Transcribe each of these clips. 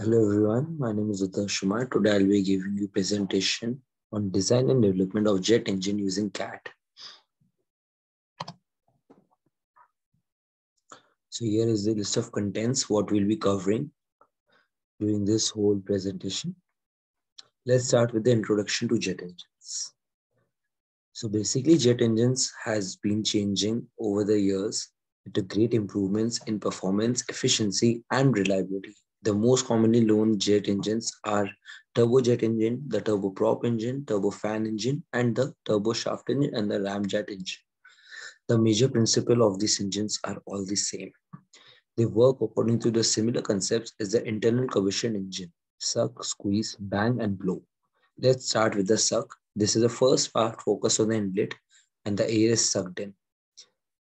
Hello everyone, my name is Uday Shumar. Today I'll be giving you a presentation on design and development of jet engine using CAT. So here is the list of contents what we'll be covering during this whole presentation. Let's start with the introduction to jet engines. So basically jet engines has been changing over the years with great improvements in performance, efficiency and reliability. The most commonly known jet engines are turbojet engine, the turboprop engine, turbofan engine, and the turboshaft engine and the ramjet engine. The major principle of these engines are all the same. They work according to the similar concepts as the internal combustion engine: suck, squeeze, bang, and blow. Let's start with the suck. This is the first part focused on the inlet and the air is sucked in.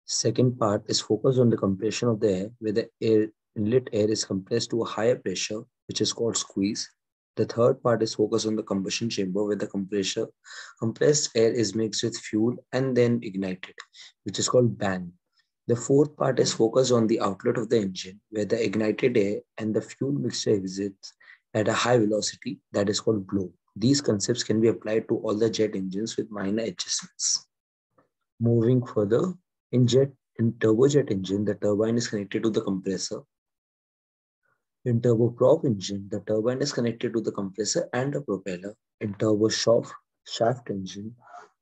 Second part is focused on the compression of the air, where the inlet air is compressed to a higher pressure, which is called squeeze. The third part is focused on the combustion chamber, where the compressed air is mixed with fuel and then ignited, which is called bang. The fourth part is focused on the outlet of the engine, where the ignited air and the fuel mixture exits at a high velocity, that is called blow. These concepts can be applied to all the jet engines with minor adjustments. Moving further, in turbojet engine, the turbine is connected to the compressor. In turboprop engine, the turbine is connected to the compressor and the propeller. In shaft engine,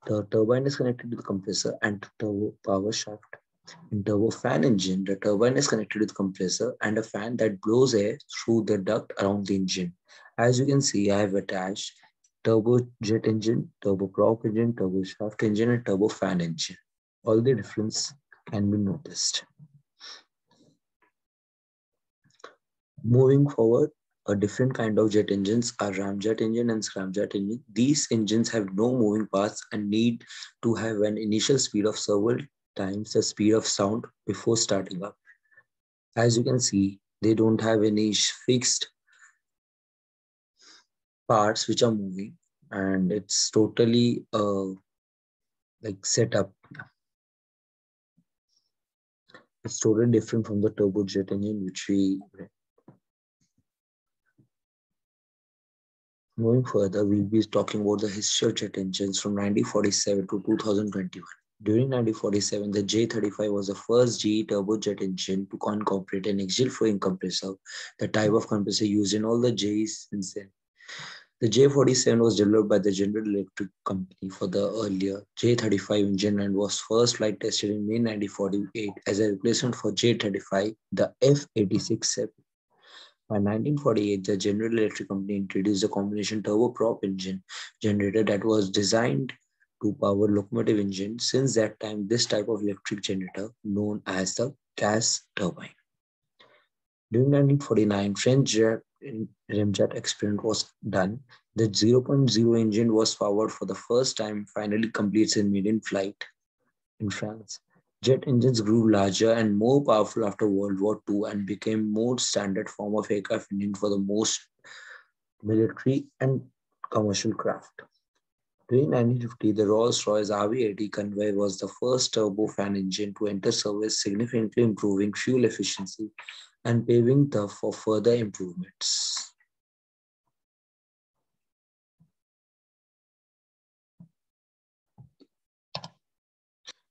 the turbine is connected to the compressor and the turbo power shaft. In turbofan engine, the turbine is connected to the compressor and a fan that blows air through the duct around the engine. As you can see, I have attached turbojet engine, turboprop engine, turboshaft engine, and turbofan engine. All the difference can be noticed. Moving forward, a different kind of jet engines are ramjet engine and scramjet engine. These engines have no moving parts and need to have an initial speed of several times the speed of sound before starting up. As you can see, they don't have any fixed parts which are moving, and it's totally like set up. It's totally different from the turbojet engine which we read. Moving further, we'll be talking about the history of jet engines from 1947 to 2021. During 1947, the J35 was the first GE turbojet engine to incorporate an axial flowing compressor, the type of compressor used in all the JEs since then. The J47 was developed by the General Electric Company for the earlier J35 engine and was first flight tested in May 1948 as a replacement for J35, the F86-7. By 1948, the General Electric Company introduced a combination turboprop engine generator that was designed to power locomotive engine. Since that time, this type of electric generator known as the gas turbine. During 1949, French ramjet experiment was done. The 0.0 engine was powered for the first time, finally completes a maiden flight in France. Jet engines grew larger and more powerful after World War II and became more standard form of aircraft engine for the most military and commercial craft. During 1950, the Rolls-Royce Aviation Convoy was the first turbofan engine to enter service, significantly improving fuel efficiency and paving the for further improvements.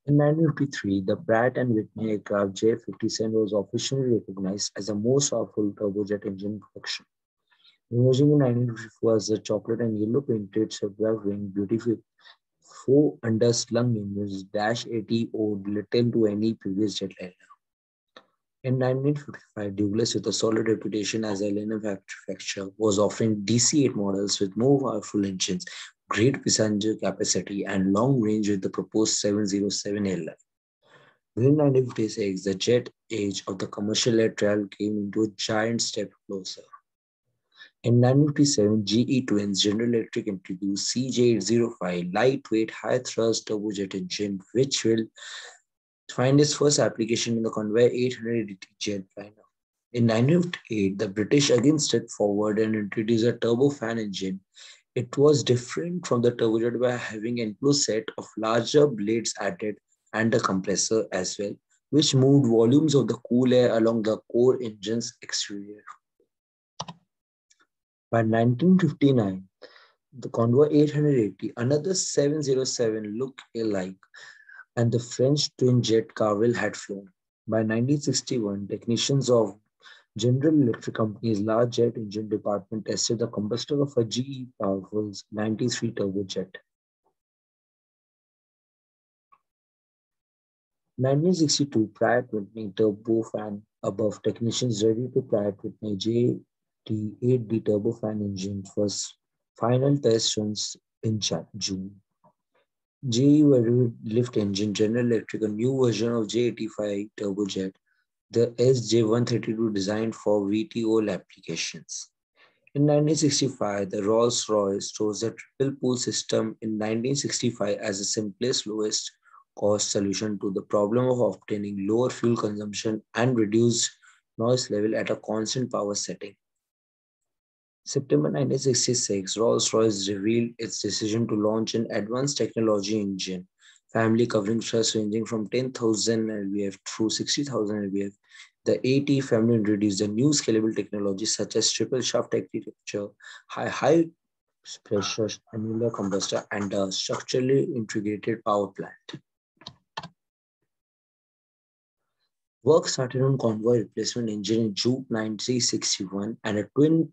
In 1953, the Pratt & Whitney aircraft J57 was officially recognized as the most powerful turbojet engine in production. Emerging in 1954 as the chocolate and yellow painted aircraft wing beautiful 4 underslung engines -80 owed little to any previous jetliner. In 1955, Douglas, with a solid reputation as a airline manufacturer, was offering DC-8 models with more powerful engines, great passenger capacity, and long range with the proposed 707 airline. During 1956, the jet age of the commercial air travel came into a giant step closer. In 1957, GE Twins General Electric introduced CJ805 lightweight high-thrust turbojet engine, which will find its first application in the Convair 880 jetliner. In 1958, the British again stepped forward and introduced a turbofan engine. It was different from the turbojet by having an enclosed set of larger blades added and a compressor as well, which moved volumes of the cool air along the core engine's exterior. By 1959, the Convoy 880, another 707 look-alike, and the French twin-jet Carville had flown. By 1961, technicians of General Electric Company's large jet engine department tested the combustor of a GE Powerful's 93 turbojet. 1962, Pratt Whitney turbofan above, technicians ready to Pratt Whitney JT8D turbofan engine for final test runs in June. GE lift engine, General Electric, a new version of J85 turbojet, the SJ132 designed for VTOL applications. In 1965, the Rolls-Royce chose the triple pool system in 1965 as the simplest, lowest cost solution to the problem of obtaining lower fuel consumption and reduced noise level at a constant power setting. September 1966, Rolls-Royce revealed its decision to launch an advanced technology engine family covering thrust ranging from 10,000 lbf through 60,000 lbf. The AT family introduced a new scalable technologies such as triple shaft architecture, high pressure annular combustor, and a structurally integrated power plant. Work started on Convoy replacement engine in June 1961 and a twin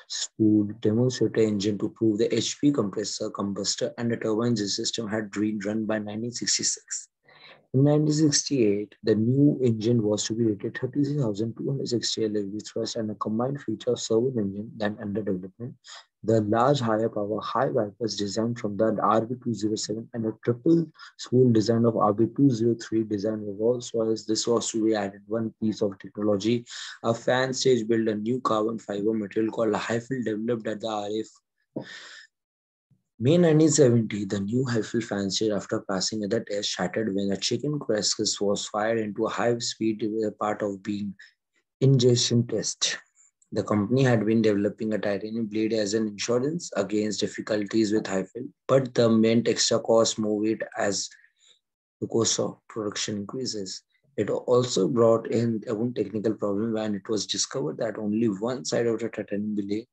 spooled demonstrator engine to prove the HP compressor, combustor, and the turbine system had been run by 1966. In 1968, the new engine was to be rated 33,260 lb thrust and a combined feature of servo engine then under development. The large higher power high bypass design from the RB207 and a triple spool design of RB203 design of Rolls-Royce. This was to be added one piece of technology. A fan stage built a new carbon fiber material called high-fill developed at the RF. May 1970, the new high-fill fan stage after passing other tests shattered when a chicken carcass was fired into a high-speed part of being ingestion test. The company had been developing a titanium blade as an insurance against difficulties with high-fill, but the meant extra cost move it as the cost of production increases. It also brought in a technical problem when it was discovered that only one side of the titanium blade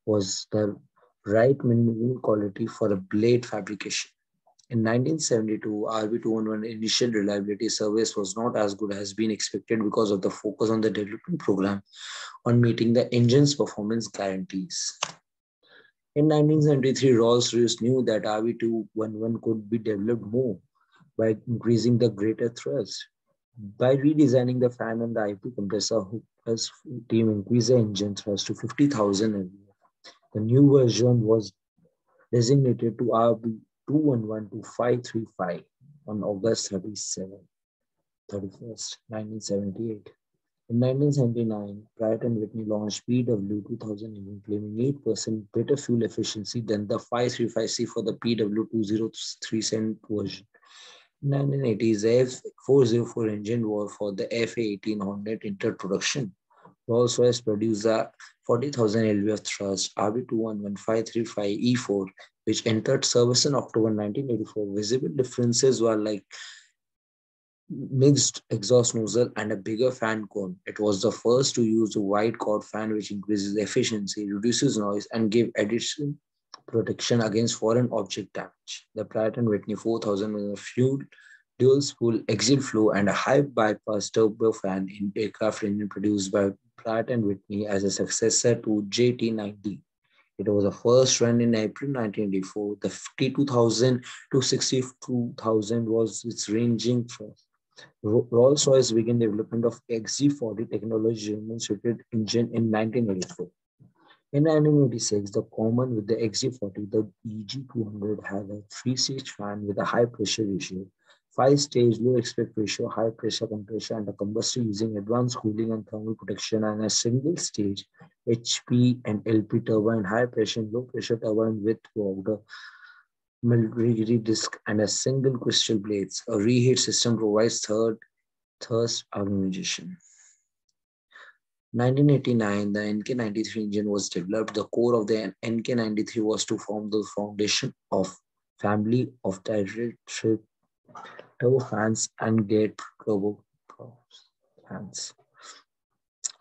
was the right minimum quality for a blade fabrication. In 1972, RB211 initial reliability service was not as good as been expected because of the focus on the development program on meeting the engine's performance guarantees. In 1973, Rolls-Royce knew that RB211 could be developed more by increasing the greater thrust. By redesigning the fan and the IP compressor, Hooker's team increased the engine thrust to 50,000 lbf. The new version was designated to RB211 to 535 on August 31st, 1978. In 1979, Pratt & Whitney launched PW2000 engine, claiming 8% better fuel efficiency than the 535C for the PW2037 version. In 1980s, the F404 engine was for the FA-18 Hornet entered production. Rolls-Royce produced a 40,000 lbf thrust RB211-535E4, which entered service in October 1984. Visible differences were like mixed exhaust nozzle and a bigger fan cone. It was the first to use a wide chord fan, which increases efficiency, reduces noise, and gave additional protection against foreign object damage. The Pratt & Whitney 4000 was a fuel dual spool exit flow and a high bypass turbofan in aircraft engine produced by Pratt & Whitney as a successor to JT9D. It was the first run in April 1984. The 52,000 to 62,000 was its ranging thrust. Rolls-Royce began development of XG40 technology demonstrated engine in 1984. In 1986, the common with the XG40, the EG200 had a 3-stage fan with a high pressure ratio, 5-stage low aspect ratio, high pressure compression, and a combustor using advanced cooling and thermal protection, and a single stage HP and LP turbine, high pressure and low pressure turbine with water military disc and a single crystal blades. A reheat system provides thrust augmentation. 1989, the NK93 engine was developed. The core of the NK93 was to form the foundation of family of direct turbofans and gate turbofans.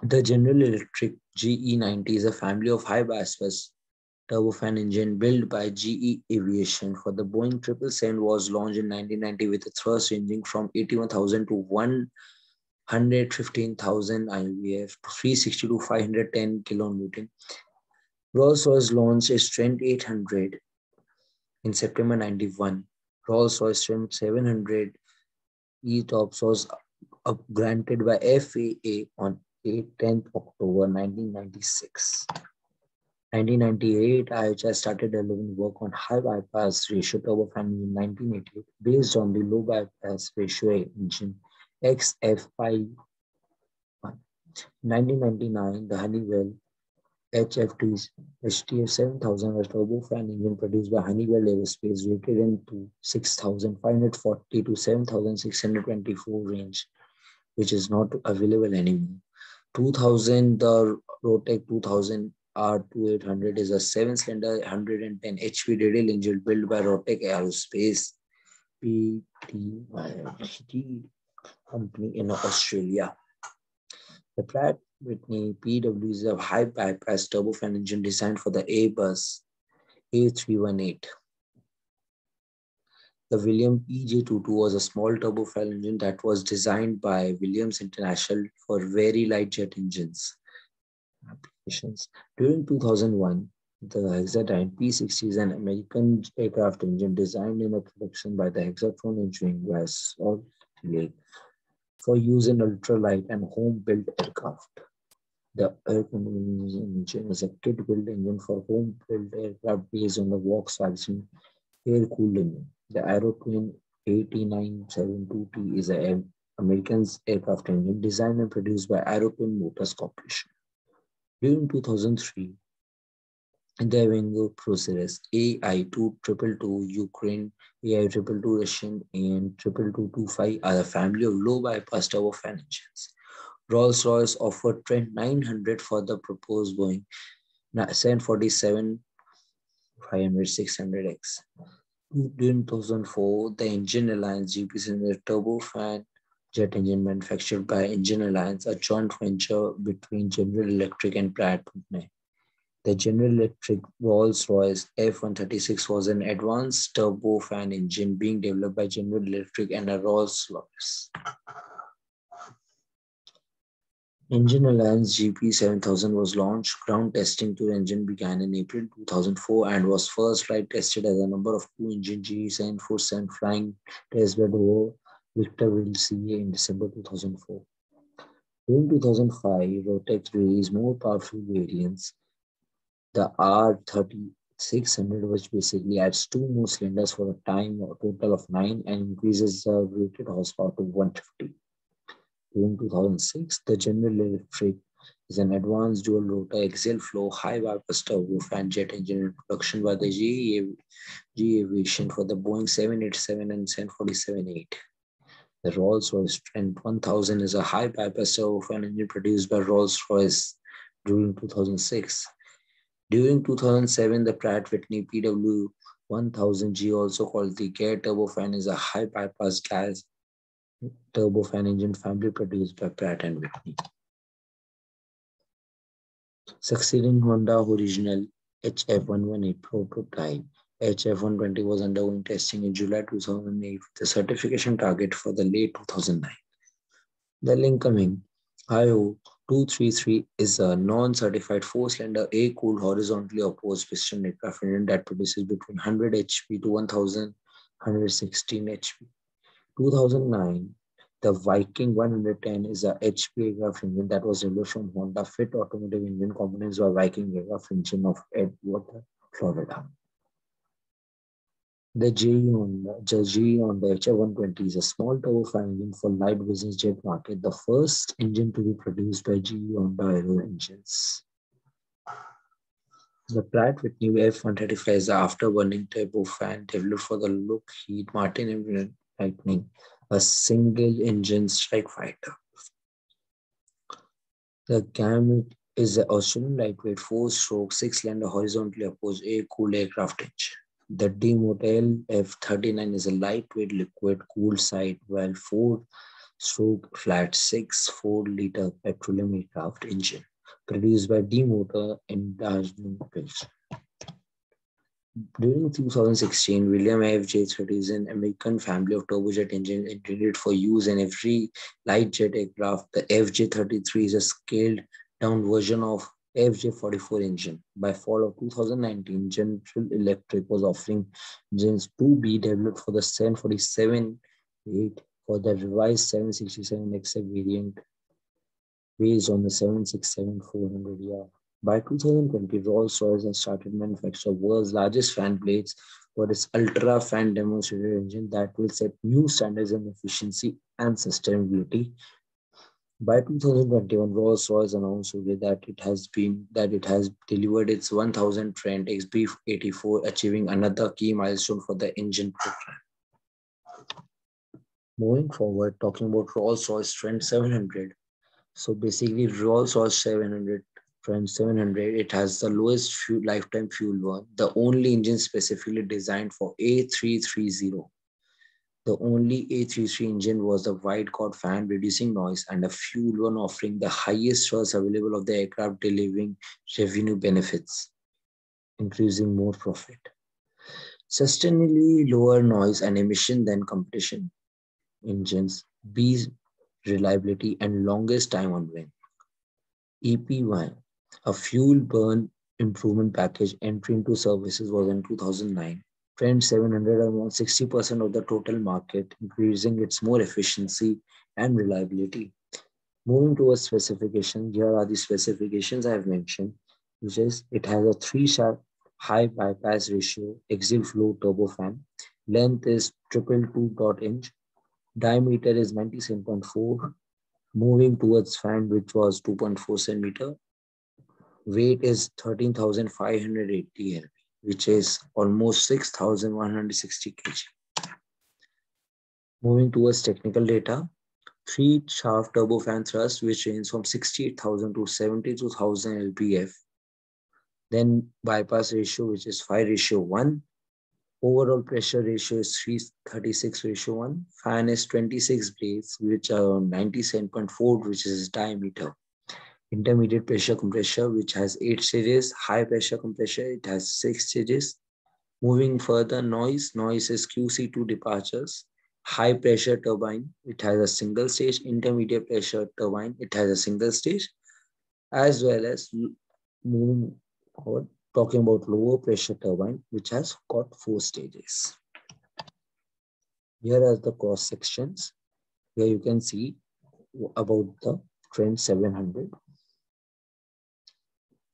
The General Electric GE90 is a family of high bypass turbofan engine built by GE Aviation for the Boeing 777 was launched in 1990 with a thrust ranging from 81,000 to 115,000 IVF to 360 to 510 kilonewton. Rolls-Royce launched its Trent 800 in September 91. Rolls-Royce Trent 700 E-tops was granted by FAA on 10th October 1996. 1998, IHS started delivering work on high bypass ratio turbofan in 1988 based on the low bypass ratio engine XF5. 1999, the Honeywell HFT's HTF 7000 was turbofan engine produced by Honeywell Aerospace rated into 6,540 to 7,624 range, which is not available anymore. 2000, the Rotec 2000 R2800 is a 7-cylinder 110 HP radial engine built by Rotec Aerospace Pty company in Australia. The Pratt Whitney PW is a high bypass turbofan engine designed for the Airbus A318. The Williams EJ22 was a small turbofan engine that was designed by Williams International for very light jet engines applications. During 2001, the Hexadyne P60 is an American aircraft engine designed in a production by the Hexatron Engineering by Salt Lake for use in ultralight and home-built aircraft. The air conditioning engine is a kit-built engine for home-built aircraft based on the Volkswagen air-cooled engine. The Aero Twin 8972T is an American aircraft engine designed and produced by Aero Twin Motors Corporation. During 2003, the Avengo Proceres AI-2222 Ukraine, AI-222 Russian, and 22225 are a family of low-bypass turbofan engines. Rolls-Royce offered Trent 900 for the proposed Boeing 747-500-600X. During 2004, the Engine Alliance GP turbofan jet engine manufactured by Engine Alliance, a joint venture between General Electric and Pratt & Whitney. The General Electric Rolls-Royce F136 was an advanced turbofan engine being developed by General Electric and a Rolls-Royce. Engine Alliance GP7000 was launched. Ground testing to the engine began in April 2004 and was first flight tested as a number of two-engine GE747 flying test bed over Victorville, CA in December 2004. During 2005, Rotec released more powerful variants. The R3600, which basically adds 2 more cylinders for a total of 9 and increases the rated horsepower to 150. During 2006, the General Electric is an advanced dual-rotor axial flow high bypass turbofan jet engine in production by the GE Aviation for the Boeing 787 and 747-8. The Rolls-Royce Trent 1000 is a high bypass turbofan engine produced by Rolls-Royce during 2006. During 2007, the Pratt Whitney PW1000G, also called the Gear turbofan, is a high bypass gas turbofan engine family produced by Pratt & Whitney. Succeeding Honda original HF118 prototype, HF120 was undergoing testing in July 2008 with a certification target for the late 2009. The Lincoln IO 233 is a non-certified 4-cylinder air-cooled horizontally opposed piston aircraft engine that produces between 100 HP to 1,116 HP. 2009, the Viking 110 is a HP aircraft engine that was developed from Honda Fit automotive engine components by Viking aircraft engine of Edgewater, Florida. The GE on the HF120 is a small turbofan engine for light business jet market, the first engine to be produced by GE Honda Aero engines. The Pratt Whitney F135 is the afterburning turbofan developed for the Lockheed Martin Lightning, a single-engine strike fighter. The Gamut is an Australian lightweight 4-stroke 6-cylinder horizontally opposed air-cooled aircraft engine. The D-Motel F39 is a lightweight liquid-cooled side, while 4-stroke flat 6 4-liter petroleum aircraft engine. produced by D motor and Darjeeling pitch. During 2016, William FJ30 is an American family of turbojet engines intended for use in every light jet aircraft. The FJ33 is a scaled-down version of FJ44 engine. By fall of 2019, General Electric was offering engines to be developed for the 747-8 for the revised 767XF variant based on the 767-400ER. By 2020, Rolls-Royce has started manufacturing the world's largest fan blades for its ultra-fan demonstrator engine that will set new standards in efficiency and sustainability. By 2021, Rolls-Royce announced that it has delivered its 1000th Trent XB84, achieving another key milestone for the engine program. Moving forward, talking about Rolls-Royce Trent 700. So basically, Rolls-Royce 700, Trent 700, it has the lowest lifetime fuel burn, the only engine specifically designed for A330. The only A33 engine was the wide chord fan, reducing noise, and a fuel burn offering the highest thrust available of the aircraft, delivering revenue benefits, increasing more profit. Sustainably lower noise and emission than competition engines, B reliability, and longest time on wing. EP1, a fuel burn improvement package entry into services was in 2009. Trent 700 around 60% of the total market, increasing its more efficiency and reliability. Moving towards specifications, here are the specifications I have mentioned, which is it has a 3-shaft high bypass ratio, exit flow turbofan. Length is 222.inch. Diameter is 97.4. Moving towards fan, which was 2.4 centimeter. Weight is 13,580 lb, which is almost 6,160 kg. Moving towards technical data, 3-shaft turbofan thrust, which ranges from 68,000 to 72,000 lpf. Then bypass ratio, which is 5:1. Overall pressure ratio is 336:1. Fan is 26 blades, which are 97.4, which is diameter. Intermediate pressure compressor, which has 8 stages. High pressure compressor, it has 6 stages. Moving further, noise is QC2 departures. High pressure turbine, it has a single stage. Intermediate pressure turbine, it has a single stage. As well as moving forward, talking about lower pressure turbine, which has got 4 stages. Here are the cross sections. Here you can see about the Trent 700.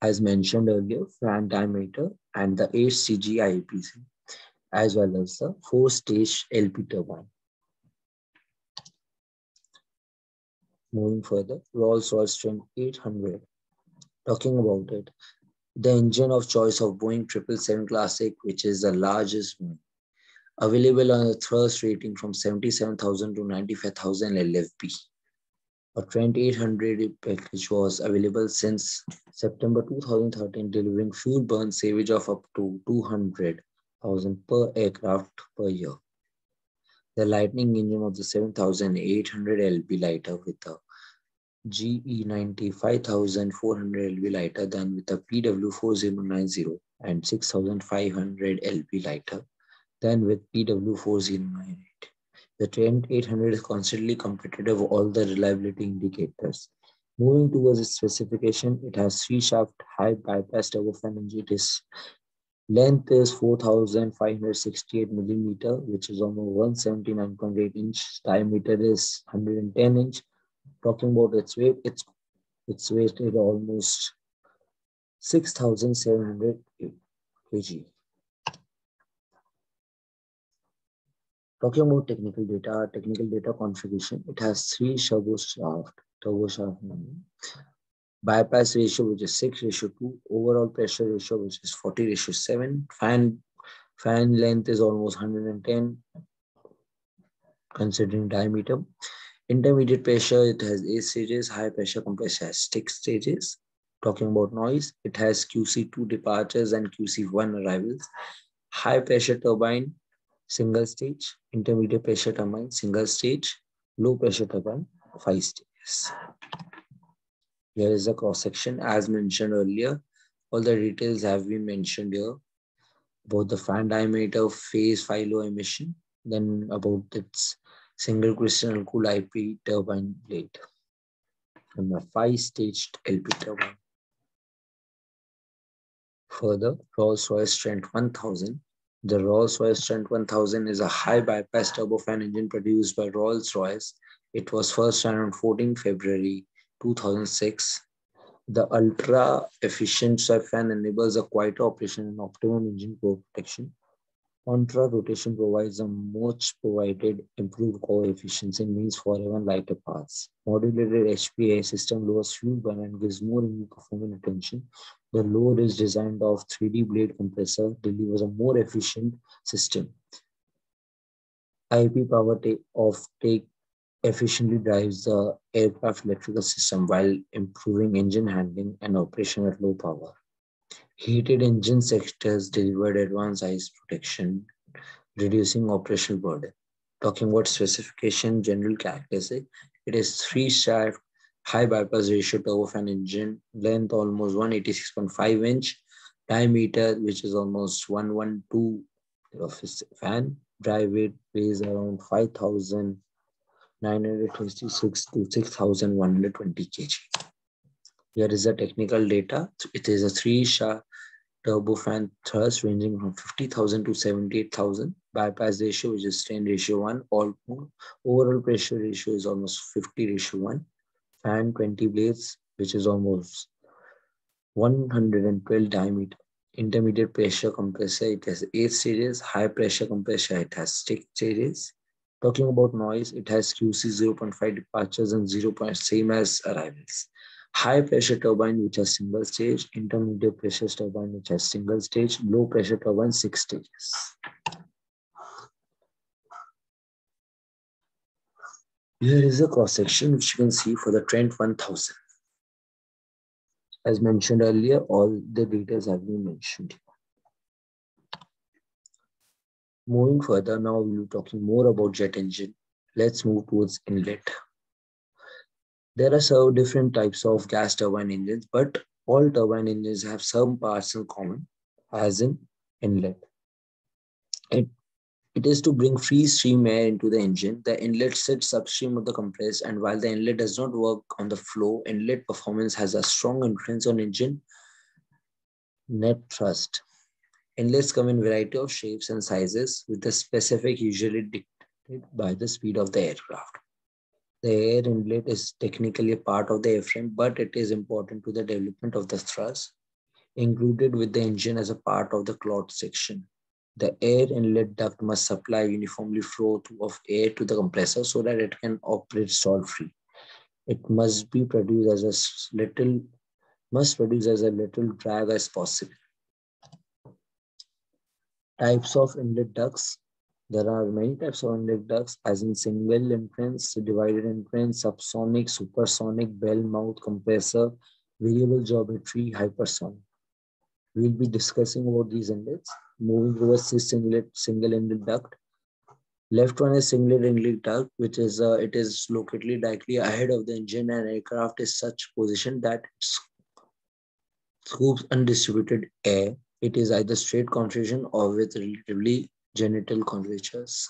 As mentioned earlier, fan diameter and the 8 CG IEPC, as well as the 4-stage LP turbine. Moving further, Rolls-Royce Trent 800. Talking about it, the engine of choice of Boeing 777 Classic, which is the largest one, available on a thrust rating from 77,000 to 95,000 LFP. A Trent 800 package was available since September 2013, delivering fuel burn savage of up to 200,000 per aircraft per year. The Lightning engine of the 7,800 lb lighter with a GE90 5,400 lb lighter than with a PW4090 and 6,500 lb lighter than with PW4098. The Trent 800 is constantly competitive with all the reliability indicators. Moving towards its specification, it has 3-shaft high bypass turbofan engine. Its length is 4,568 millimeter, which is almost 179.8 inch. Diameter is 110 inch. Talking about its weight, its weight is almost 6,700 kg. Talking about technical data configuration, it has 3 turboshaft, bypass ratio, which is 6:2, overall pressure ratio, which is 40:7, fan length is almost 110, considering diameter. Intermediate pressure, it has 8 stages, high pressure compressor has 6 stages. Talking about noise, it has QC2 departures and QC1 arrivals. High pressure turbine, single stage. Intermediate pressure turbine, single stage. Low pressure turbine, 5 stages. Here is a cross section as mentioned earlier. All the details have been mentioned here about the fan diameter, phase, philo emission, then about its single crystal cooled IP turbine blade and a 5-staged LP turbine. Further, Rolls-Royce Trent 1000. The Rolls-Royce Trent 1000 is a high bypass turbofan engine produced by Rolls-Royce. It was first run on 14 February 2006. The ultra-efficient swept fan enables a quieter operation and optimum engine core protection. Contra rotation provides a much provided improved core efficiency and means for even lighter paths. Modulated HPA system lowers fuel burn and gives more engine performance attention. The load is designed of 3D blade compressor, delivers a more efficient system. IP power take efficiently drives the aircraft electrical system while improving engine handling and operation at low power. Heated engine sectors delivered advanced ice protection, reducing operational burden. Talking about specification, general characteristic, it is 3-shaft, high bypass ratio turbofan engine, length almost 186.5 inch, diameter which is almost 112 of its fan, drive weight weighs around 5,926 to 6,120 kg. Here is the technical data. It is a 3-shaft turbofan thrust ranging from 50,000 to 78,000. Bypass ratio, which is 10:1. Overall pressure ratio is almost 50:1. Fan 20 blades, which is almost 112 diameter. Intermediate pressure compressor, it has 8 stages. High pressure compressor, it has 6 stages. Talking about noise, it has QC 0.5 departures and 0. Same as arrivals. High pressure turbine which has single stage, intermediate pressure turbine which has single stage, low pressure turbine 6 stages. Here is a cross section which you can see for the Trent 1000. As mentioned earlier, all the details have been mentioned. Moving further, now we'll be talking more about jet engine. Let's move towards inlet. There are several different types of gas turbine engines, but all turbine engines have some parts in common, as in inlet. It is to bring free stream air into the engine. The inlet sits upstream of the compressed, and while the inlet does not work on the flow, inlet performance has a strong influence on engine net thrust. Inlets come in a variety of shapes and sizes, with the specific usually dictated by the speed of the aircraft. The air inlet is technically a part of the airframe, but it is important to the development of the thrust, included with the engine as a part of the cloth section. The air inlet duct must supply uniformly flow of air to the compressor so that it can operate stall-free. It must produce as little drag as possible. Types of inlet ducts. There are many types of inlet ducts, as in single entrance, divided entrance, subsonic, supersonic, bell mouth compressor, variable geometry, hypersonic. We'll be discussing about these inlets. Moving towards this single inlet duct. Left one is single inlet duct, which is it is located directly ahead of the engine, and aircraft is such position that it scoops undistributed air. It is either straight configuration or with relatively genital curvatures.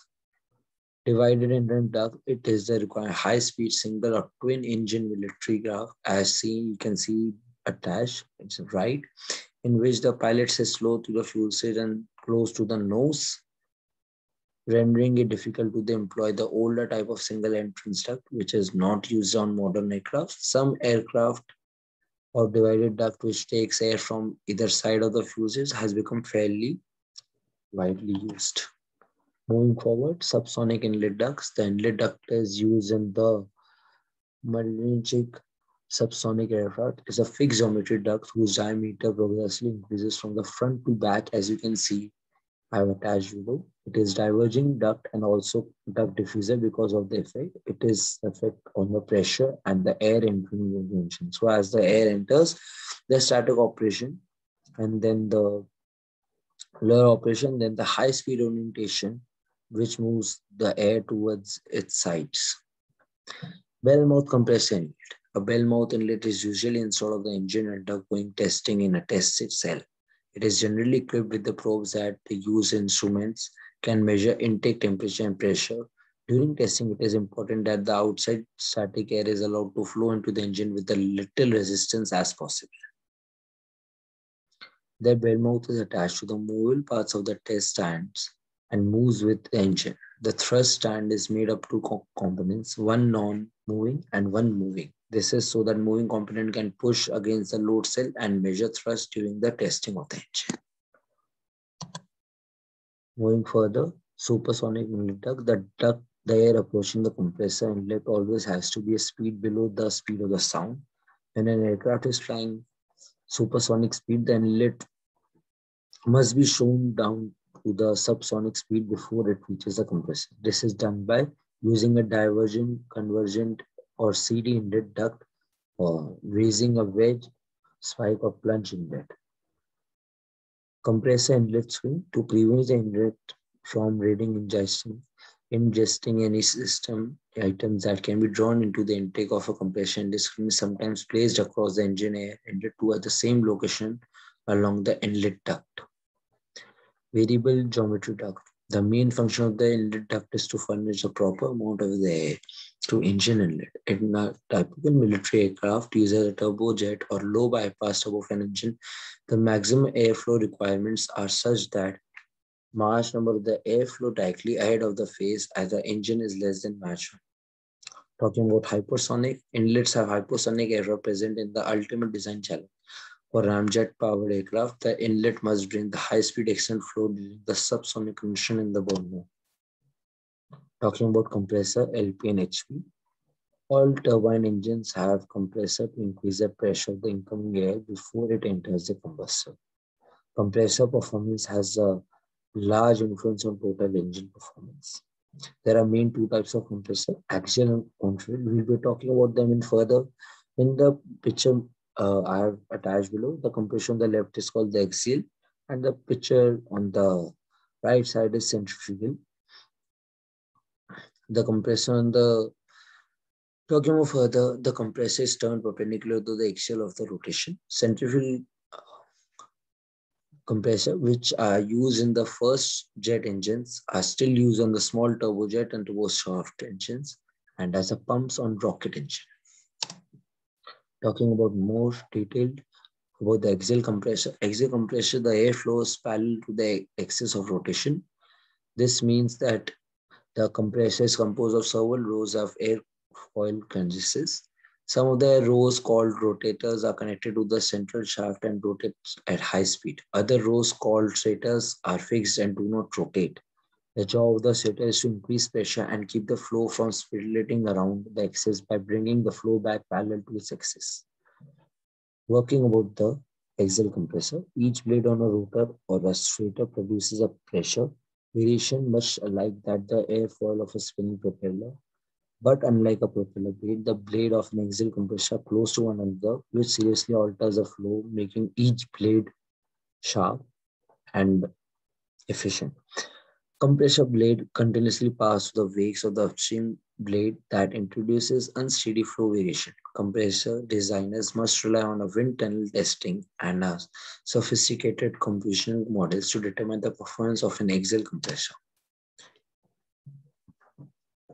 Divided entrance duct, it is the required high-speed single or twin engine military craft, as seen, you can see attached, it's right, in which the pilot sits slow to the fuel stage and close to the nose, rendering it difficult to employ the older type of single entrance duct, which is not used on modern aircraft. Some aircraft or divided duct, which takes air from either side of the fuselage, has become fairly widely used. Moving forward, subsonic inlet ducts. The inlet duct is used in the multi-engine subsonic aircraft. Is a fixed geometry duct whose diameter progressively increases from the front to back, as you can see. I have attached below. It is diverging duct and also duct diffuser because of the effect. It is effect on the pressure and the air entering the engine. So as the air enters, the static operation, and then the lower operation, then the high speed orientation, which moves the air towards its sides. Bell mouth compressor inlet. A bell mouth inlet is usually installed of the engine undergoing testing in a test cell. It is generally equipped with the probes that the used instruments can measure intake temperature and pressure. During testing, it is important that the outside static air is allowed to flow into the engine with the little resistance as possible. The bell mouth is attached to the movable parts of the test stands and moves with the engine. The thrust stand is made up of two components, one non-moving and one moving. This is so that moving component can push against the load cell and measure thrust during the testing of the engine. Moving further, supersonic inlet duct. The air approaching the compressor inlet always has to be a speed below the speed of the sound. When an aircraft is flying supersonic speed, the inlet must be shown down to the subsonic speed before it reaches the compressor. This is done by using a divergent, convergent, or CD inlet duct, or raising a wedge, spike, or plunge inlet. Compressor inlet swing to prevent the inlet from ingesting any system items that can be drawn into the intake of a compressor inlet screen is sometimes placed across the engine air inlet to at the same location along the inlet duct. Variable geometry duct. The main function of the inlet duct is to furnish the proper amount of the air to engine inlet. In a typical military aircraft uses a turbojet or low bypass turbofan engine, the maximum airflow requirements are such that Mach number of the airflow directly ahead of the phase as the engine is less than Mach 1. Talking about hypersonic, inlets have hypersonic error present in the ultimate design challenge. For ramjet-powered aircraft, the inlet must bring the high-speed external flow during the subsonic condition in the burn mode. Talking about compressor, LP and HP, all turbine engines have compressor to increase the pressure of the incoming air before it enters the combustor. Compressor performance has a large influence on total engine performance. There are main two types of compressor, axial and contrail. We'll be talking about them in further. In the picture I have attached below, the compressor on the left is called the axial, and the picture on the right side is centrifugal. The compressor on the talking about further, the compressor is turned perpendicular to the axial of the rotation. Centrifugal compressor, which are used in the first jet engines, are still used on the small turbojet and turboshaft engines and as a pumps on rocket engine. Talking about more detailed about the axial compressor. Axial compressor, the air flows parallel to the axis of rotation. This means that the compressor is composed of several rows of airfoil condenses. Some of the rows called rotators are connected to the central shaft and rotate at high speed. Other rows called stators are fixed and do not rotate. The job of the stator is to increase pressure and keep the flow from spiraling around the axis by bringing the flow back parallel to its axis. Working about the axial compressor, each blade on a rotor or a stator produces a pressure variation much like that the airfoil of a spinning propeller. But unlike a propeller blade, the blade of an axial compressor are close to one another, which seriously alters the flow, making each blade sharp and efficient. Compressor blade continuously pass through the wakes of the upstream blade that introduces unsteady flow variation. Compressor designers must rely on a wind tunnel testing and a sophisticated computational models to determine the performance of an axial compressor.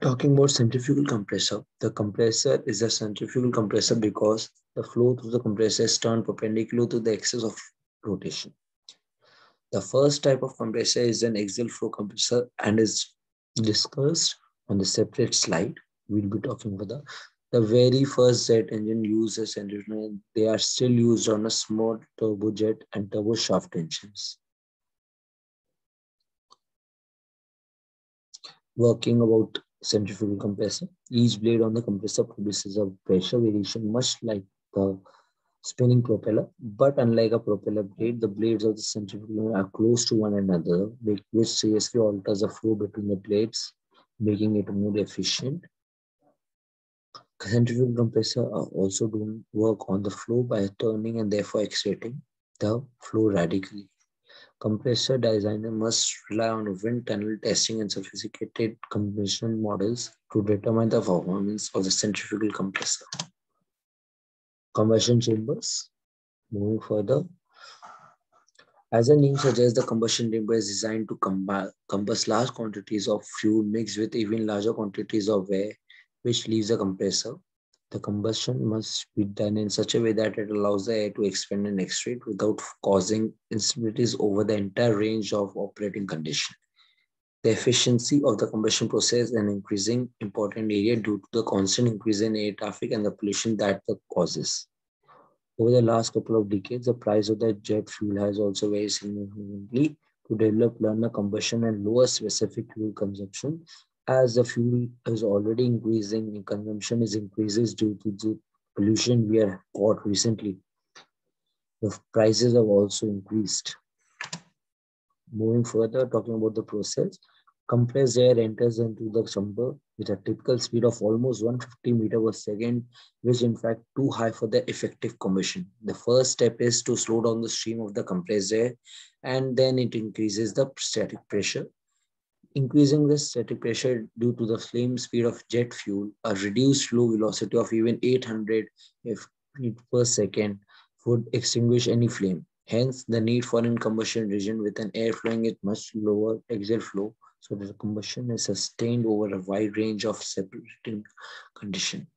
Talking about centrifugal compressor, the compressor is a centrifugal compressor because the flow through the compressor is turned perpendicular to the axis of rotation. The first type of compressor is an axial flow compressor and is discussed on the separate slide. We'll be talking about the very first jet engine uses centrifugal. They are still used on a small turbojet and turboshaft engines. Working about centrifugal compressor, each blade on the compressor produces a pressure variation much like the spinning propeller, but unlike a propeller blade, the blades of the centrifugal are close to one another, which seriously alters the flow between the blades, making it more efficient. Centrifugal compressor are also doing work on the flow by turning and therefore accelerating the flow radically. Compressor designer must rely on wind tunnel testing and sophisticated conventional models to determine the performance of the centrifugal compressor. Combustion chambers. Moving further, as the name suggests, the combustion chamber is designed to combust large quantities of fuel mixed with even larger quantities of air, which leaves the compressor. The combustion must be done in such a way that it allows the air to expand and extrude without causing instabilities over the entire range of operating conditions. The efficiency of the combustion process is an increasing important area due to the constant increase in air traffic and the pollution that it causes. Over the last couple of decades, the price of the jet fuel has also very significantly to develop learner combustion and lower specific fuel consumption. As the fuel is already increasing, consumption is increases due to the pollution we have caught recently. The prices have also increased. Moving further, talking about the process, compressed air enters into the chamber with a typical speed of almost 150 meters per second, which in fact too high for the effective combustion. The first step is to slow down the stream of the compressed air, and then it increases the static pressure. Increasing the static pressure due to the flame speed of jet fuel, a reduced flow velocity of even 800 feet per second would extinguish any flame. Hence, the need for a combustion region with an air flowing at much lower exit flow so that the combustion is sustained over a wide range of separating conditions.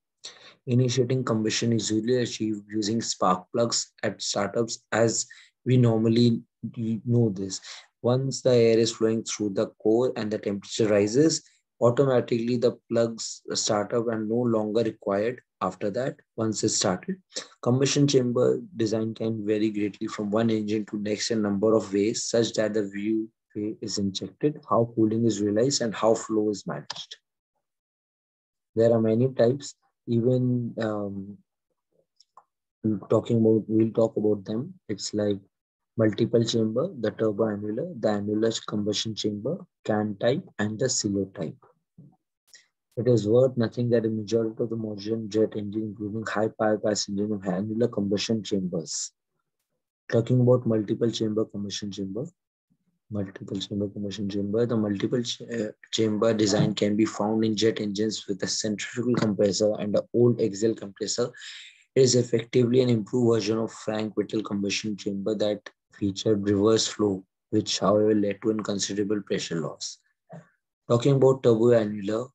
Initiating combustion is usually achieved using spark plugs at startups as we normally know this. Once the air is flowing through the core and the temperature rises, automatically the plugs start up and no longer required after that once it's started. Combustion chamber design can vary greatly from one engine to next in number of ways such that the view is injected, how cooling is realized, and how flow is managed. There are many types, even we'll talk about them. It's like multiple chamber, the turbo-annular, the annular combustion chamber, can type, and the silo type. It is worth nothing that the majority of the modern jet engine, including high-power passenger engine, have annular combustion chambers. Talking about multiple chamber combustion chamber, the multiple chamber design can be found in jet engines with a centrifugal compressor and an old axial compressor. It is effectively an improved version of Frank-Whittle combustion chamber that featured reverse flow, which however led to inconsiderable pressure loss. Talking about turbo-annular,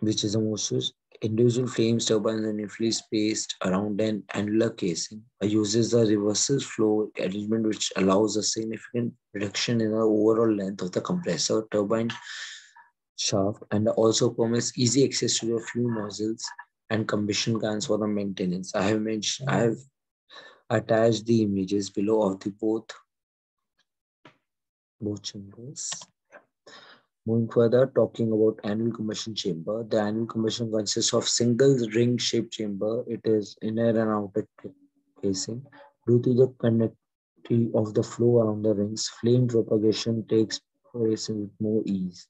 which is the most used, individual flames turbines are initially spaced around an annular casing. It uses the reverse flow arrangement, which allows a significant reduction in the overall length of the compressor turbine shaft and also permits easy access to the fuel nozzles and combustion cans for the maintenance. I have attached the images below of the both chambers. Moving further, talking about annual combustion chamber. The annual combustion consists of single ring-shaped chamber. It is inner and outer casing. Due to the connectivity of the flow around the rings, flame propagation takes place with more ease.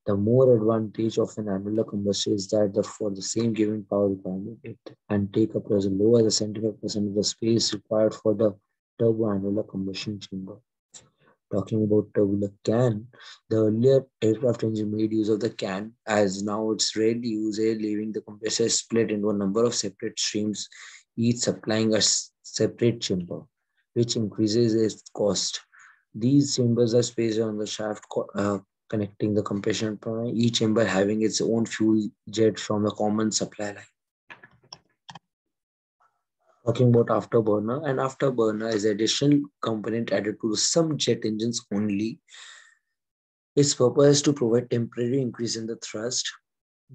The more advantage of an annular combustion is that for the same given power requirement, it can take up as low as 75% of the space required for the turbo-annular combustion chamber. Talking about tubular can, the earlier aircraft engine made use of the can, as now it's rarely used, leaving the compressor split into a number of separate streams, each supplying a separate chamber, which increases its cost. These chambers are spaced on the shaft connecting the compression point, each chamber having its own fuel jet from a common supply line. Talking about afterburner, an afterburner is an additional component added to some jet engines only. Its purpose is to provide temporary increase in the thrust,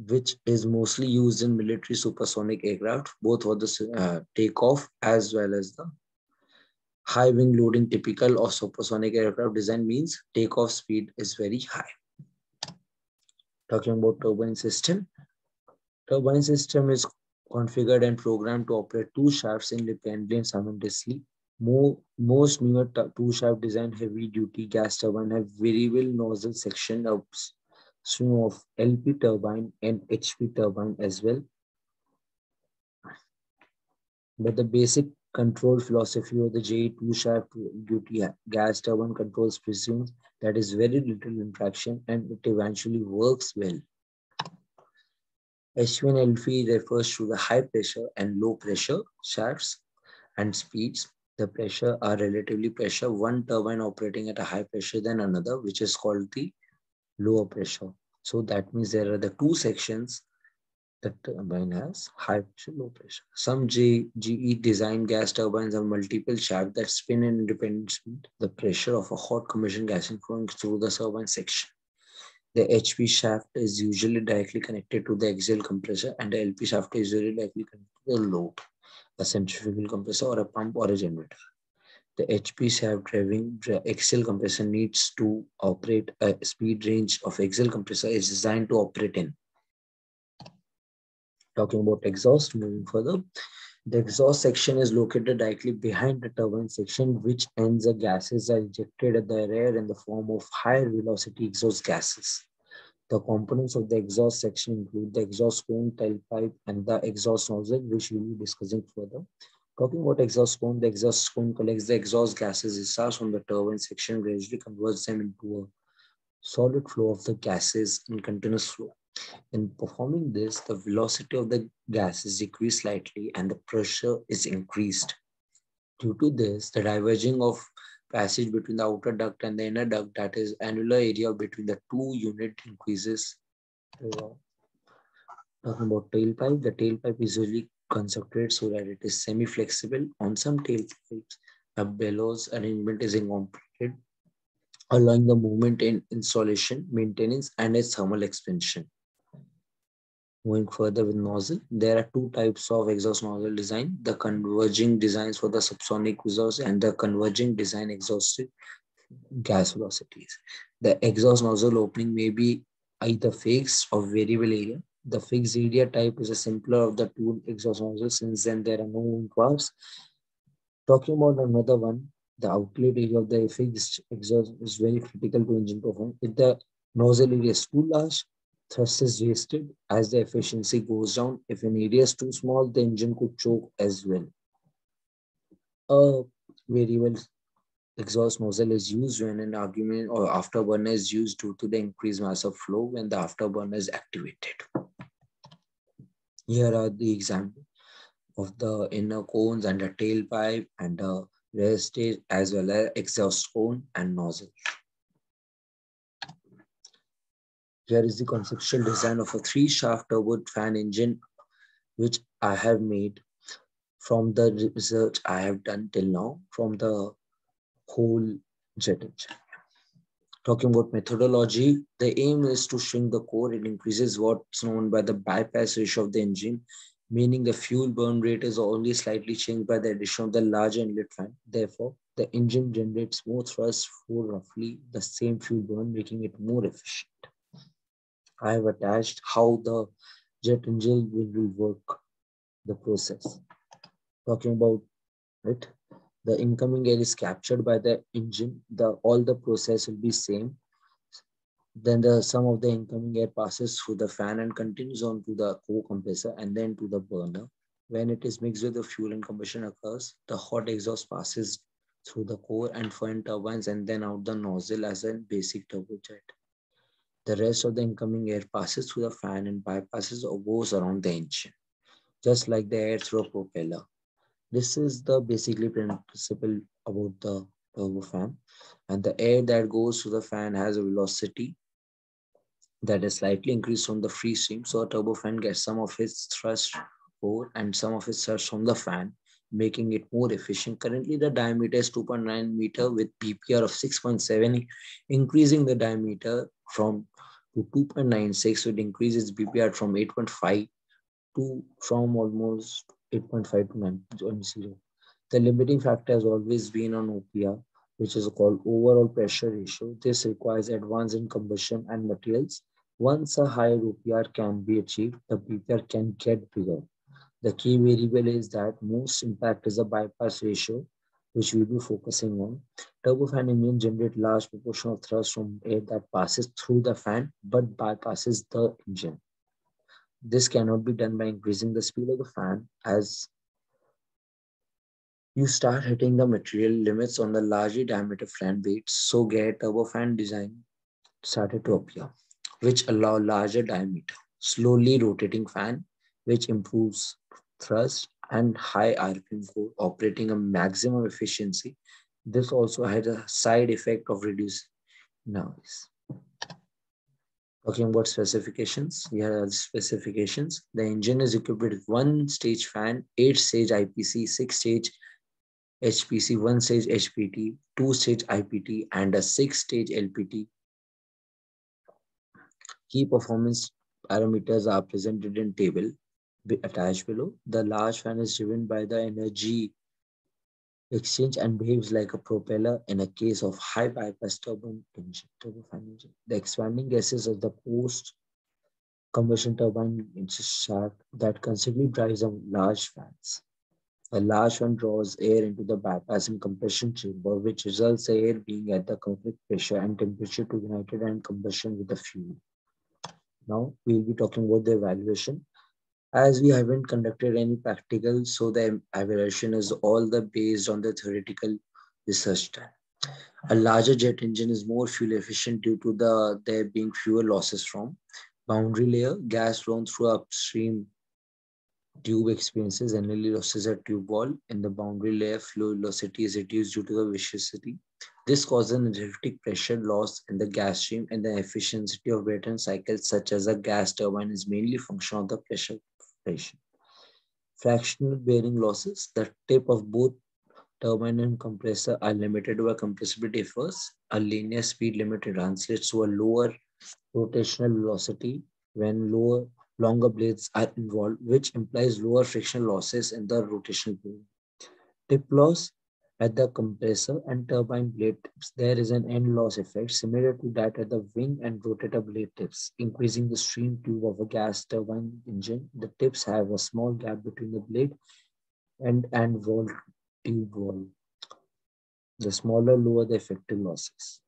which is mostly used in military supersonic aircraft, both for the takeoff as well as the high wing loading. Typical of supersonic aircraft design means takeoff speed is very high. Talking about turbine system. Turbine system is configured and programmed to operate two shafts independently and simultaneously. Most newer two-shaft design heavy-duty gas turbine have variable nozzle section upstream of LP turbine and HP turbine as well. But the basic control philosophy of the JE two-shaft duty gas turbine controls presumes that is very little interaction and it eventually works well. HV and LV refers to the high pressure and low pressure shafts and speeds. The pressure are relatively pressure, one turbine operating at a high pressure than another, which is called the lower pressure. So that means there are the two sections. The turbine has high pressure, low pressure. Some GE designed gas turbines have multiple shafts that spin in independent speed. The pressure of a hot combustion gas is flowing through the turbine section. The HP shaft is usually directly connected to the axial compressor, and the LP shaft is usually directly connected to the load, a centrifugal compressor or a pump or a generator. The HP shaft driving axial compressor needs to operate a speed range of axial compressor is designed to operate in. Talking about exhaust, moving further, the exhaust section is located directly behind the turbine section, which ends the gases are ejected at the rear in the form of higher velocity exhaust gases. The components of the exhaust section include the exhaust cone, tailpipe, and the exhaust nozzle, which we will be discussing further. Talking about exhaust cone, the exhaust cone collects the exhaust gases discharged from the turbine section, gradually converts them into a solid flow of the gases in continuous flow. In performing this, the velocity of the gas is decreased slightly and the pressure is increased. Due to this, the diverging of passage between the outer duct and the inner duct, that is annular area between the two units, increases. Talking about tailpipe, the tailpipe is usually constructed so that it is semi-flexible. On some tailpipes, a bellows arrangement is incorporated, allowing the movement in installation, maintenance, and its thermal expansion. Moving further with nozzle, there are two types of exhaust nozzle design: the converging designs for the subsonic exhaust and the converging design exhausted gas velocities. The exhaust nozzle opening may be either fixed or variable area. The fixed area type is a simpler of the two exhaust nozzles, since then there are no moving parts. Talking about another one, the outlet area of the fixed exhaust is very critical to engine performance. If the nozzle area is too large, thrust is wasted as the efficiency goes down. If an area is too small, the engine could choke as well. A variable exhaust nozzle is used when an argument or afterburner is used due to the increased mass of flow when the afterburner is activated. Here are the examples of the inner cones and the tailpipe and the rear stage, as well as exhaust cone and nozzle. Here is the conceptual design of a 3-shaft turbofan engine, which I have made from the research I have done till now from the whole jet engine. Talking about methodology, the aim is to shrink the core. It increases what's known by the bypass ratio of the engine, meaning the fuel burn rate is only slightly changed by the addition of the larger inlet fan. Therefore, the engine generates more thrust for roughly the same fuel burn, making it more efficient. I have attached how the jet engine will work, the process. Talking about it, the incoming air is captured by the engine. All the process will be same. Then the sum of the incoming air passes through the fan and continues on to the co-compressor and then to the burner. When it is mixed with the fuel and combustion occurs, the hot exhaust passes through the core and fan turbines and then out the nozzle as a basic turbojet. The rest of the incoming air passes through the fan and bypasses or goes around the engine, just like the air through a propeller. This is the basically principle about the turbofan, and the air that goes through the fan has a velocity that is slightly increased from the free stream. So a turbofan gets some of its thrust core and some of its thrust from the fan, making it more efficient. Currently, the diameter is 2.9 meter with PPR of 6.7, increasing the diameter from to 2.96. So it increases PPR from 8.5 to from almost 8.5 to 9.0. The limiting factor has always been on OPR, which is called overall pressure ratio. This requires advance in combustion and materials. Once a higher OPR can be achieved, the PPR can get bigger. The key variable is that most impact is the bypass ratio, which we'll be focusing on. Turbofan engine generate large proportion of thrust from air that passes through the fan but bypasses the engine. This cannot be done by increasing the speed of the fan, as you start hitting the material limits on the larger diameter fan blades. So turbofan design started to appear, which allow larger diameter. slowly rotating fan, which improves thrust and high RPM core operating a maximum efficiency. This also had a side effect of reducing noise. Talking about specifications, here are the specifications. The engine is equipped with one stage fan, 8-stage IPC, 6-stage HPC, 1-stage HPT, 2-stage IPT, and a 6-stage LPT. Key performance parameters are presented in table attached below. The large fan is driven by the energy exchange and behaves like a propeller in a case of high bypass turbofan engine. The expanding gases of the post combustion turbine shaft that constantly drives on large fans. A large fan draws air into the bypass and compression chamber, which results in air being at the conflict pressure and temperature to ignite and combustion with the fuel. Now we'll be talking about the evaluation. As we haven't conducted any practical, so the evaluation is all the based on the theoretical research time. A larger jet engine is more fuel efficient due to there being fewer losses from boundary layer, gas flown through upstream tube experiences generally losses at tube wall. In the boundary layer, flow velocity is reduced due to the viscosity. This causes an energetic pressure loss in the gas stream, and the efficiency of Brayton cycles such as a gas turbine is mainly function of the pressure variation. Fractional bearing losses. The tip of both turbine and compressor are limited by compressibility force. A linear speed limit translates to a lower rotational velocity when longer blades are involved, which implies lower frictional losses in the rotational bearing. Tip loss at the compressor and turbine blade tips. There is an end loss effect similar to that at the wing and rotator blade tips, increasing the stream tube of a gas turbine engine. The tips have a small gap between the blade and wall tube wall. The smaller, lower the effective losses.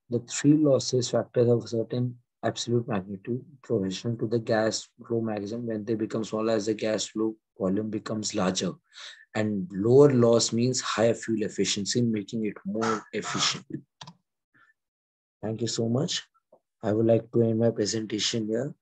The three losses factors have a certain absolute magnitude proportional to the gas flow maximum. When they become smaller as the gas flow volume becomes larger, and lower loss means higher fuel efficiency, making it more efficient. Thank you so much. I would like to end my presentation here.